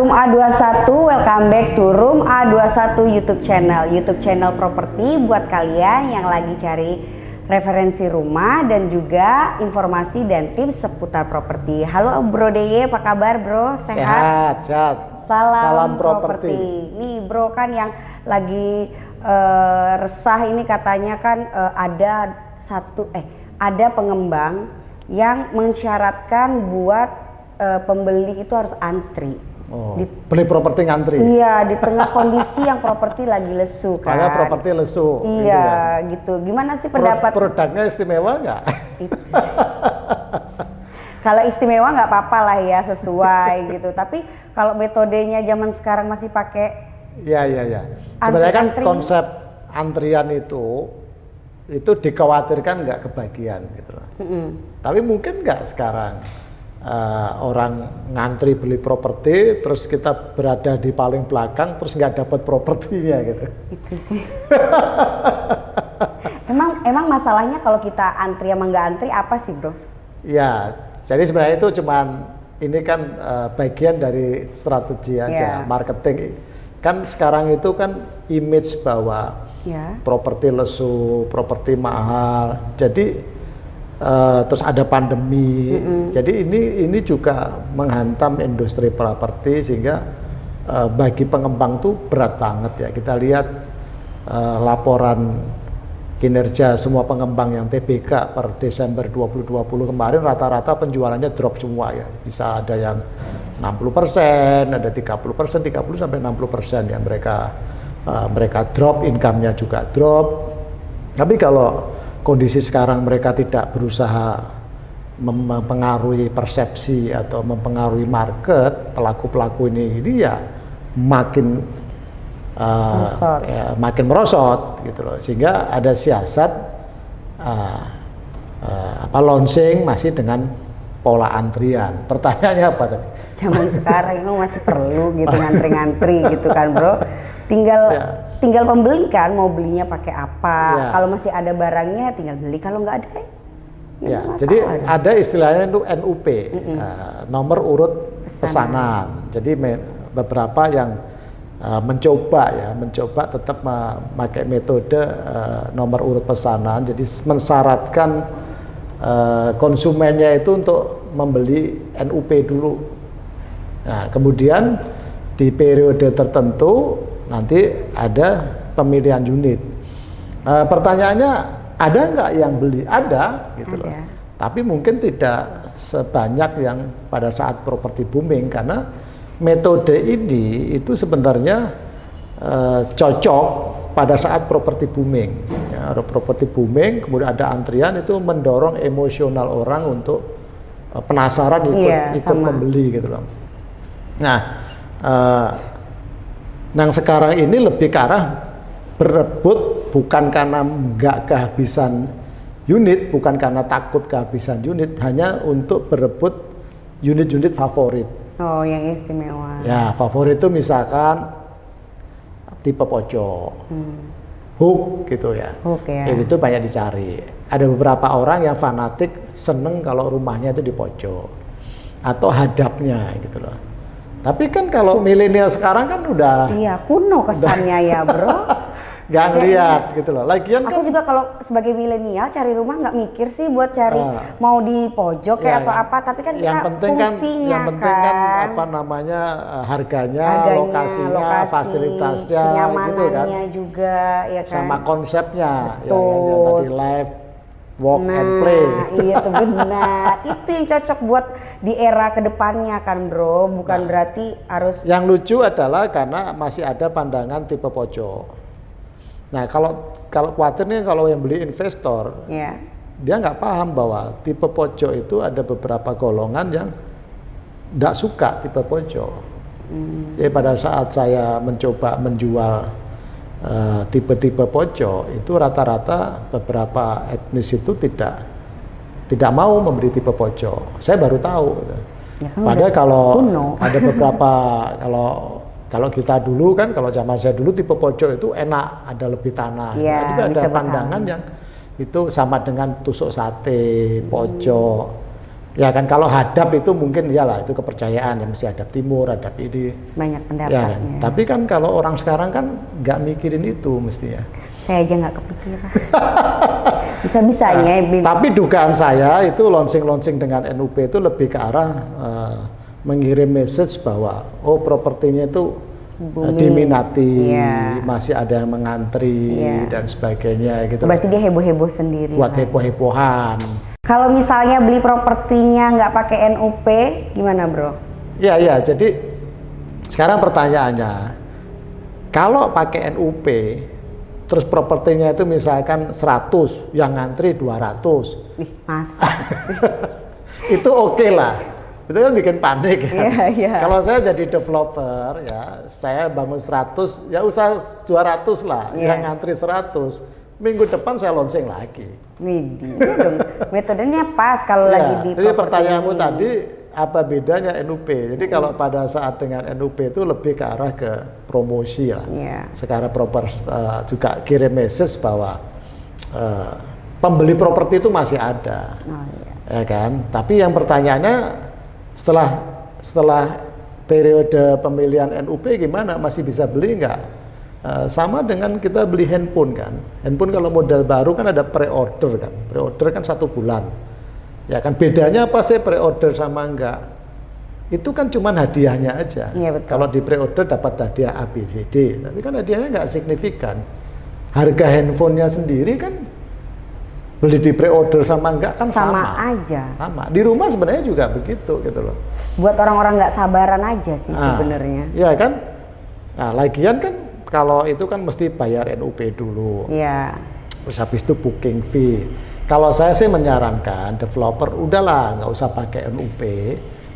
Room A21, welcome back to Room A21 YouTube channel properti buat kalian yang lagi cari referensi rumah dan juga informasi dan tips seputar properti. Halo Bro DY, apa kabar Bro? Sehat? Sehat. Salam properti. Nih Bro kan yang lagi resah ini katanya kan ada pengembang yang mensyaratkan buat pembeli itu harus antri. Beli properti ngantri. Iya, di tengah kondisi yang properti lagi lesu kan. Karena properti lesu. Iya, gitu. Gimana sih pendapat? Produknya istimewa nggak? Kalau istimewa nggak apa-apa lah ya, sesuai gitu. Tapi kalau metodenya zaman sekarang masih pakai. Iya. Sebenarnya kan konsep antrian itu dikhawatirkan nggak kebagian gitu loh. Tapi mungkin nggak sekarang. Orang ngantri beli properti, terus kita berada di paling belakang, terus nggak dapat propertinya gitu. Itu sih. emang masalahnya kalau kita antri sama nggak antri apa sih Bro? Ya, jadi sebenarnya itu cuman ini kan bagian dari strategi aja, marketing. Kan sekarang itu kan image bahwa properti lesu, properti mahal. Jadi terus ada pandemi, jadi ini juga menghantam industri properti sehingga bagi pengembang tuh berat banget ya. Kita lihat laporan kinerja semua pengembang yang TBK per Desember 2020 kemarin rata-rata penjualannya drop semua ya. Bisa ada yang 60%, ada 30%, 30 sampai 60% yang mereka drop, income-nya juga drop. Tapi kalau kondisi sekarang mereka tidak berusaha mempengaruhi persepsi atau mempengaruhi market, pelaku-pelaku ini ya makin merosot gitu loh, sehingga ada siasat launching masih dengan pola antrian. Pertanyaannya apa tadi? Zaman sekarang itu masih perlu gitu ngantri-ngantri gitu kan Bro. Tinggal pembeli kan mau belinya pakai apa. Kalau masih ada barangnya tinggal beli, kalau nggak ada jadi ada istilahnya itu NUP, nomor urut pesanan. Jadi beberapa yang mencoba tetap memakai metode nomor urut pesanan. Jadi mensyaratkan konsumennya itu untuk membeli NUP dulu. Nah, kemudian di periode tertentu nanti ada pemilihan unit. Pertanyaannya ada nggak yang beli? Ada, gitu loh. Tapi mungkin tidak sebanyak yang pada saat properti booming, karena metode ini itu sebenarnya cocok pada saat properti booming. Ya, properti booming, kemudian ada antrian, itu mendorong emosional orang untuk penasaran ikut membeli, gitu loh. Nah, yang sekarang ini lebih ke arah berebut, bukan karena nggak kehabisan unit, bukan karena takut kehabisan unit, hanya untuk berebut unit-unit favorit. Oh, yang istimewa. Ya, favorit itu misalkan tipe pojok, hook gitu ya. Hook ya. Itu banyak dicari. Ada beberapa orang yang fanatik seneng kalau rumahnya itu di pojok atau hadapnya gitu loh. Tapi kan kalau milenial sekarang kan udah kuno kesannya ya Bro. Gak ngeliat gitu loh. Lagian aku juga kalau sebagai milenial cari rumah nggak mikir sih buat cari mau di pojok kayak atau apa, tapi kan yang kita penting fungsinya yang penting kan apa namanya harganya, lokasinya, fasilitasnya, kenyamanannya gitu kan. Juga ya kan. Sama konsepnya yang tadi live walk and play. Iya tuh benar. Itu yang cocok buat di era kedepannya kan Bro. Bukan berarti harus. Yang lucu adalah karena masih ada pandangan tipe pojok. Nah kalau khawatirnya kalau yang beli investor, dia nggak paham bahwa tipe pojok itu ada beberapa golongan yang nggak suka tipe pojok. Jadi pada saat saya mencoba menjual tipe-tipe pojok itu rata-rata beberapa etnis itu tidak mau memberi tipe pojok. Saya baru tahu. Padahal kalau ada beberapa kalau kita dulu kan, kalau zaman saya dulu tipe pojok itu enak, ada lebih tanah. Jadi ada pandangan yang itu sama dengan tusuk sate, pojok. Ya kan kalau hadap itu mungkin iyalah itu kepercayaan yang mesti hadap timur, hadap ini. Banyak Ya pendapatnya. kan? Tapi kan kalau orang sekarang kan nggak mikirin itu mestinya. Saya aja nggak kepikiran. Bisa-bisanya. Tapi dugaan saya itu launching dengan NUP itu lebih ke arah mengirim message bahwa propertinya itu diminati, masih ada yang mengantri dan sebagainya gitu. Berarti dia heboh-heboh sendiri. Buat heboh-hebohan. Kalau misalnya beli propertinya nggak pakai NUP, gimana bro? Iya, jadi sekarang pertanyaannya, kalau pakai NUP, terus propertinya itu misalkan 100, yang ngantri 200. Ih, masa sih? Itu oke lah, itu kan bikin panik ya. Yeah. Kalau saya jadi developer ya, saya bangun 100, ya usah 200 lah, yang ngantri 100. Minggu depan saya launching lagi. Widih, dong. Metodenya pas kalau lagi di. Jadi pertanyaanmu tadi apa bedanya NUP? Jadi kalau pada saat dengan NUP itu lebih ke arah ke promosi lah. Sekarang juga kirim message bahwa pembeli properti itu masih ada, ya kan? Tapi yang pertanyaannya setelah periode pemilihan NUP gimana? Masih bisa beli nggak? Sama dengan kita beli handphone kan. Handphone kalau model baru kan ada pre-order kan. Pre-order kan 1 bulan. Ya kan bedanya apa sih pre-order sama enggak? Itu kan cuman hadiahnya aja. Iya, betul. Kalau di pre-order dapat hadiah A, B, C, D. Tapi kan hadiahnya nggak signifikan. Harga handphonenya sendiri kan beli di pre-order sama enggak kan sama aja. Sama. Di rumah sebenarnya juga begitu gitu loh. Buat orang-orang nggak sabaran aja sih sebenarnya. Iya kan? Nah, lagian kan kalau itu kan mesti bayar NUP dulu. Iya. Terus habis itu booking fee. Kalau saya sih menyarankan developer udahlah nggak usah pakai NUP.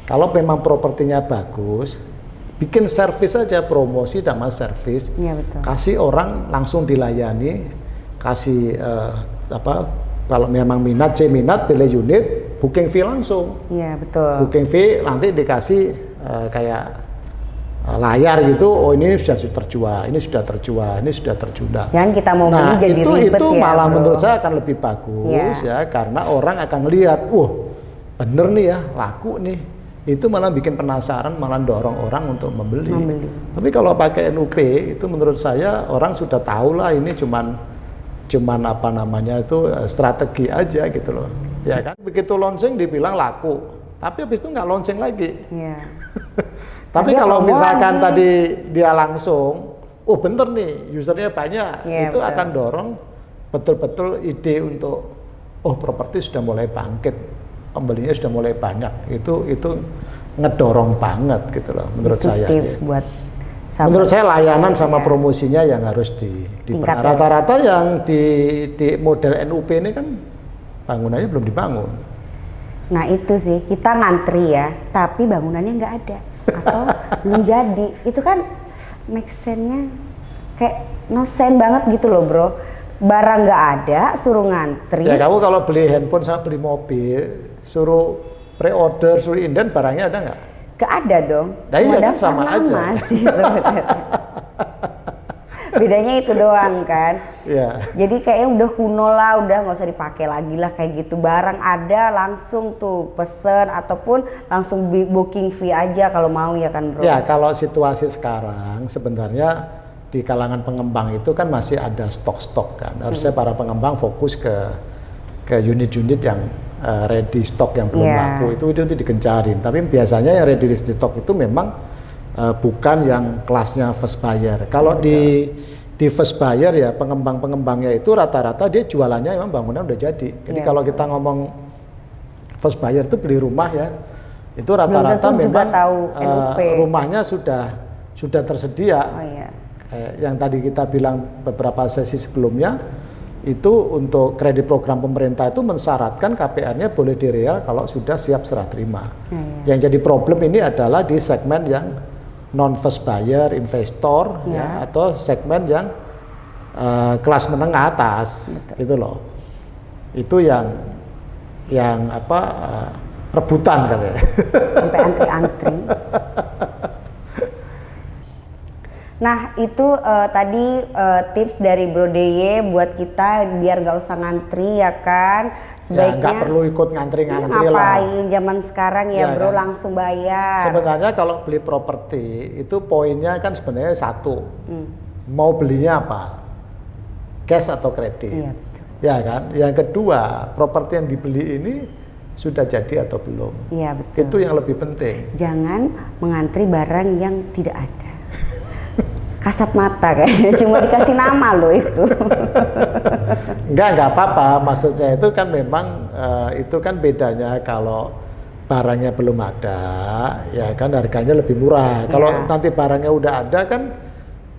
Kalau memang propertinya bagus, bikin servis aja, promosi sama servis. Iya betul. Kasih orang langsung dilayani, kasih kalau memang minat, pilih unit, booking fee langsung. Iya betul. Booking fee nanti dikasih kayak layar gitu, ini sudah terjual, ini sudah terjual, ini sudah terjual. Jangan kita mau beli jadi ribet itu ya, malah bro. menurut saya akan lebih bagus ya, karena orang akan lihat, bener nih ya, laku nih. Itu malah bikin penasaran, malah dorong orang untuk membeli. Tapi kalau pakai NUP itu menurut saya orang sudah tahu lah ini cuman apa namanya itu strategi aja gitu loh. Ya kan, begitu launching dibilang laku, tapi habis itu nggak launching lagi. Iya. Tapi kalau misalkan tadi dia langsung, bener nih, usernya banyak, itu betul. Akan dorong betul-betul ide untuk, properti sudah mulai bangkit, pembelinya sudah mulai banyak, itu ngedorong banget gitu loh, menurut itu saya. Tips buat menurut saya layanan sama promosinya yang harus rata-rata yang di model NUP ini kan bangunannya belum dibangun. Nah itu sih, kita ngantri ya, tapi bangunannya nggak ada. Atau belum jadi, itu kan make sense-nya kayak no sense banget gitu loh bro. Barang nggak ada, suruh ngantri. Ya kamu kalau beli handphone sama beli mobil, suruh pre-order, suruh inden, barangnya ada nggak? Gak ada dong. Nah iya kan sama aja. Sih, bedanya itu doang kan. Jadi kayaknya udah kuno lah, udah nggak usah dipakai lagi lah kayak gitu. Barang ada langsung tuh pesen ataupun langsung booking fee aja kalau mau ya kan bro. Ya kalau situasi sekarang sebenarnya di kalangan pengembang itu kan masih ada stok-stok kan. Harusnya para pengembang fokus ke unit-unit yang ready stock yang belum laku itu digencarin. Tapi biasanya yang ready stock itu memang bukan yang kelasnya first buyer. Kalau di first buyer ya pengembang-pengembangnya itu rata-rata dia jualannya memang bangunan udah jadi. Jadi kalau kita ngomong first buyer itu beli rumah ya, itu rata-rata memang rumahnya sudah tersedia. Yang tadi kita bilang beberapa sesi sebelumnya itu untuk kredit program pemerintah itu mensyaratkan KPR-nya boleh direal kalau sudah siap serah terima. Yang jadi problem ini adalah di segmen yang non first buyer, investor ya, atau segmen yang kelas menengah atas. Gitu loh. Itu yang rebutan katanya. Sampai antri-antri. Nah itu tadi tips dari Bro DY buat kita biar nggak usah ngantri ya kan. Sebaiknya nggak perlu ikut ngantri-ngantri lah. Ngapain zaman sekarang ya bro, kan? Langsung bayar. Sebenarnya kalau beli properti itu poinnya kan sebenarnya satu, mau belinya apa, cash atau kredit, iya, betul. Ya kan. Yang kedua, properti yang dibeli ini sudah jadi atau belum, iya, betul. Itu yang lebih penting. Jangan mengantri barang yang tidak ada. Kasat mata kayaknya, cuma dikasih nama loh itu. Enggak apa-apa, maksudnya itu kan memang itu kan bedanya kalau barangnya belum ada, ya kan harganya lebih murah. Kalau nanti barangnya udah ada kan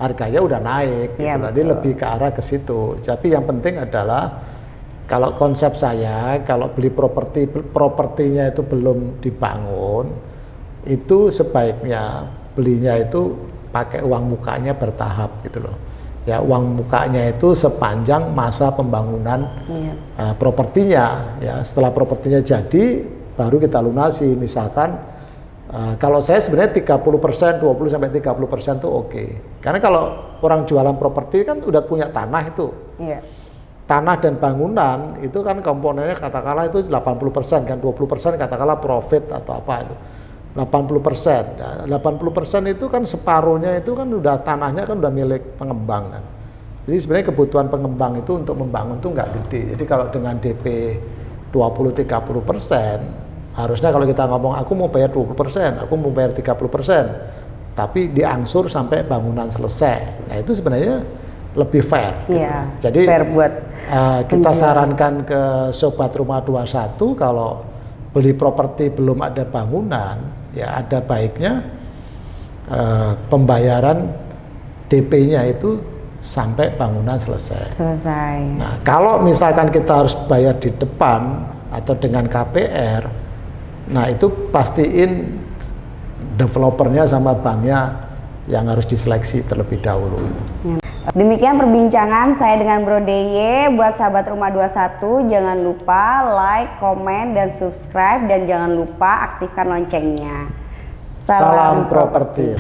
harganya udah naik, gitu. Tadi lebih ke arah ke situ. Tapi yang penting adalah kalau konsep saya, kalau beli propertinya itu belum dibangun, itu sebaiknya belinya itu pakai uang mukanya bertahap gitu loh. Ya, uang mukanya itu sepanjang masa pembangunan propertinya. Ya, setelah propertinya jadi baru kita lunasi. Misalkan kalau saya sebenarnya 30%, 20 sampai 30% tuh oke. Karena kalau orang jualan properti kan udah punya tanah itu. Iya. Tanah dan bangunan itu kan komponennya katakanlah itu 80% kan, 20% katakanlah profit atau apa itu. 80%. Nah, 80% itu kan separuhnya itu kan udah tanahnya kan udah milik pengembang kan. Jadi sebenarnya kebutuhan pengembang itu untuk membangun tuh nggak gede. Jadi kalau dengan DP 20-30%, harusnya kalau kita ngomong aku mau bayar 20%, aku mau bayar 30%, tapi diangsur sampai bangunan selesai. Nah itu sebenarnya lebih fair. Iya. Gitu. Jadi fair buat kita sarankan ke Sobat Rumah 21 kalau beli properti belum ada bangunan, ya ada baiknya pembayaran DP-nya itu sampai bangunan selesai. Nah, kalau misalkan kita harus bayar di depan atau dengan KPR, nah itu pastiin developernya sama banknya yang harus diseleksi terlebih dahulu. Demikian perbincangan saya dengan Bro DY. Buat sahabat Rumah 21, jangan lupa like, komen, dan subscribe, dan jangan lupa aktifkan loncengnya. Salam properti.